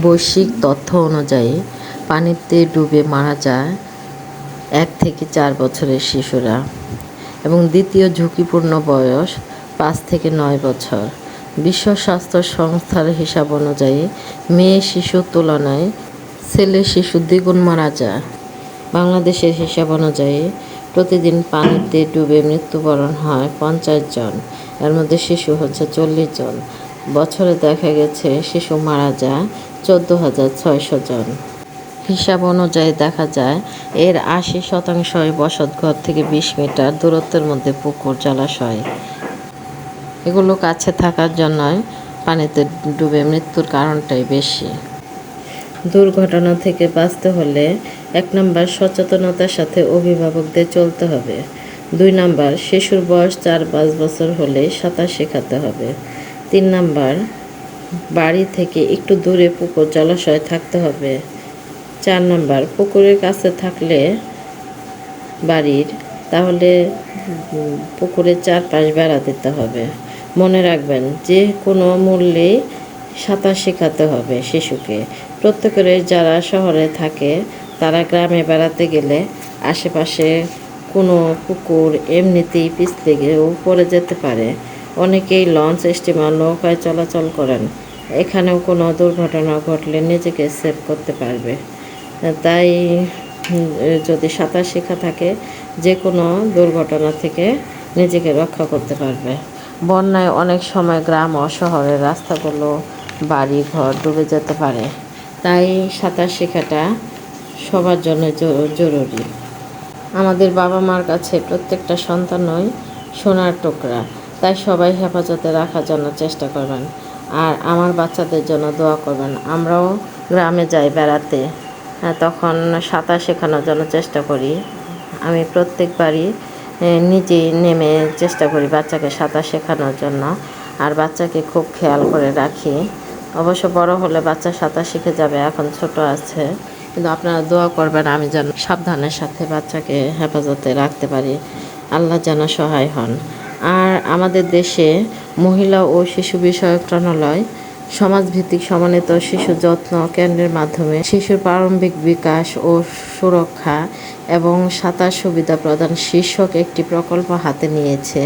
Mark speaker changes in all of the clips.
Speaker 1: বৈশ্বিক তথ্য অনুযায়ী পানিতে ডুবে মারা যায় 1 থেকে 4 বছরের শিশুরা এবং দ্বিতীয় ঝুঁকিপূর্ণ বয়স 5 থেকে 9 বছর। বিশ্ব স্বাস্থ্য সংস্থার হিসাব অনুযায়ী মেয়ে শিশুর তুলনায় ছেলে শিশু দ্বিগুণ মারা যায়। বাংলাদেশের হিসাব অনুযায়ী প্রতিদিন পানিতে ডুবে মৃত্যুবরণ হয় 50 জন, এর মধ্যে শিশু হচ্ছে 40 জন। বছরে দেখা গেছে শিশু মারা যায় 14,600 জন। হিসাব অনুযায়ী দেখা যায় এর 80% বসতঘর থেকে 20 মিটার দূরত্বের মধ্যে পুকুর, জলাশয়। এগুলো কাছে থাকার জন্যই পানিতে ডুবে মৃত্যুর কারণটাই বেশি। দুর্ঘটনা থেকে বাঁচতে হলে 1 নম্বর সচেতনতার সাথে অভিভাবকদের চলতে হবে। 2 নম্বর শিশুর বয়স 4-5 বছর হলে সাঁতার শেখাতে হবে। 3 নম্বর বাড়ি থেকে একটু দূরে পুকুর, জলাশয় থাকতে হবে। 4 নম্বর পুকুরের কাছে থাকলে বাড়ির, তাহলে পুকুরের চারপাশ বেড়া দিতে হবে। মনে রাখবেন, যে কোনো মূল্যেই সাঁতার শেখাতে হবে শিশুকে। প্রত্যেকের যারা শহরে থাকে তারা গ্রামে বেড়াতে গেলে আশেপাশে কোনো পুকুর এমনিতেই পিছলে গিয়েও পড়ে যেতে পারে। অনেকেই লঞ্চ, স্টিমার, নৌকায় চলাচল করেন, এখানেও কোনো দুর্ঘটনা ঘটলে নিজেকে সেভ করতে পারবে। তাই যদি সাঁতার শেখা থাকে, যে কোনো দুর্ঘটনা থেকে নিজেকে রক্ষা করতে পারবে। বন্যায় অনেক সময় গ্রাম ও শহরের রাস্তাগুলো, বাড়ি ঘর ডুবে যেতে পারে, তাই সাঁতার শেখাটা সবার জন্য জরুরি। আমাদের বাবা মার কাছে প্রত্যেকটা সন্তানই সোনার টুকরা, তাই সবাই হেফাজতে রাখার জন্য চেষ্টা করবেন। আর আমার বাচ্চাদের জন্য দোয়া করবেন। আমরাও গ্রামে যাই বেড়াতে, তখন সাঁতার শেখানোর জন্য চেষ্টা করি। আমি প্রত্যেকবারই নিজেই নেমে চেষ্টা করি বাচ্চাকে সাঁতার শেখানোর জন্য, আর বাচ্চাকে খুব খেয়াল করে রাখি। অবশ্য বড় হলে বাচ্চা সাঁতার শিখে যাবে, এখন ছোট আছে, কিন্তু আপনারা দোয়া করবেন আমি যেন সাবধানের সাথে বাচ্চাকে হেফাজতে রাখতে পারি, আল্লাহ যেন সহায় হন। আর আমাদের দেশে মহিলা ও শিশু বিষয়ক মন্ত্রণালয় সমাজভিত্তিক সমন্বিত শিশু যত্ন কেন্দ্রের মাধ্যমে শিশুর প্রারম্ভিক বিকাশ ও সুরক্ষা এবং সাঁতার সুবিধা প্রদান শীর্ষক একটি প্রকল্প হাতে নিয়েছে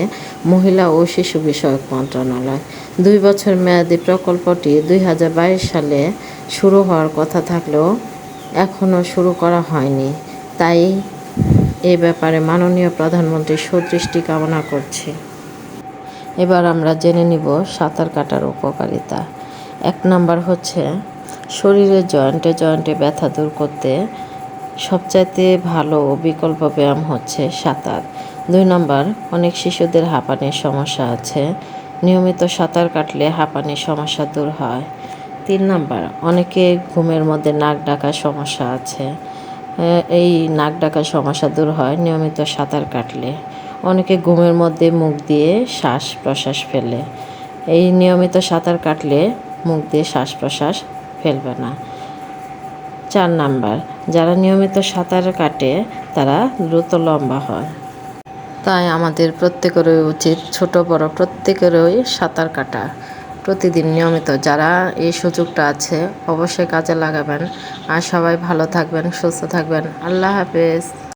Speaker 1: মহিলা ও শিশু বিষয়ক মন্ত্রণালয়। 2 বছর মেয়াদী প্রকল্পটি 2022 সালে শুরু হওয়ার কথা থাকলেও এখনও শুরু করা হয়নি, তাই এ ব্যাপারে মাননীয় প্রধানমন্ত্রীর সুদৃষ্টি কামনা করছি। এবার আমরা জেনে নিব সাঁতার কাটার উপকারিতা। 1 নম্বর হচ্ছে শরীরের জয়েন্টে ব্যথা দূর করতে সবচাইতে ভালো ও বিকল্প ব্যায়াম হচ্ছে সাঁতার। 2 নম্বর অনেক শিশুদের হাঁপানির সমস্যা আছে, নিয়মিত সাঁতার কাটলে হাঁপানির সমস্যা দূর হয়। 3 নম্বর অনেকে ঘুমের মধ্যে নাক ডাকার সমস্যা আছে, এই নাক ডাকার সমস্যা দূর হয় নিয়মিত সাঁতার কাটলে। অনেকে ঘুমের মধ্যে মুখ দিয়ে শ্বাস প্রশ্বাস ফেলে, এই নিয়মিত সাঁতার কাটলে মুখ দিয়ে শ্বাস প্রশ্বাস ফেলবে না। 4 নাম্বার যারা নিয়মিত সাঁতার কাটে তারা দ্রুত লম্বা হয়। তাই আমাদের প্রত্যেকেরই উচিত, ছোট বড় প্রত্যেকেরই সাঁতার কাটা প্রতিদিন নিয়মিত। যারা এই সুযোগটা আছে অবশ্যই কাজে লাগাবেন। আর সবাই ভালো থাকবেন, সুস্থ থাকবেন। আল্লাহ হাফেজ।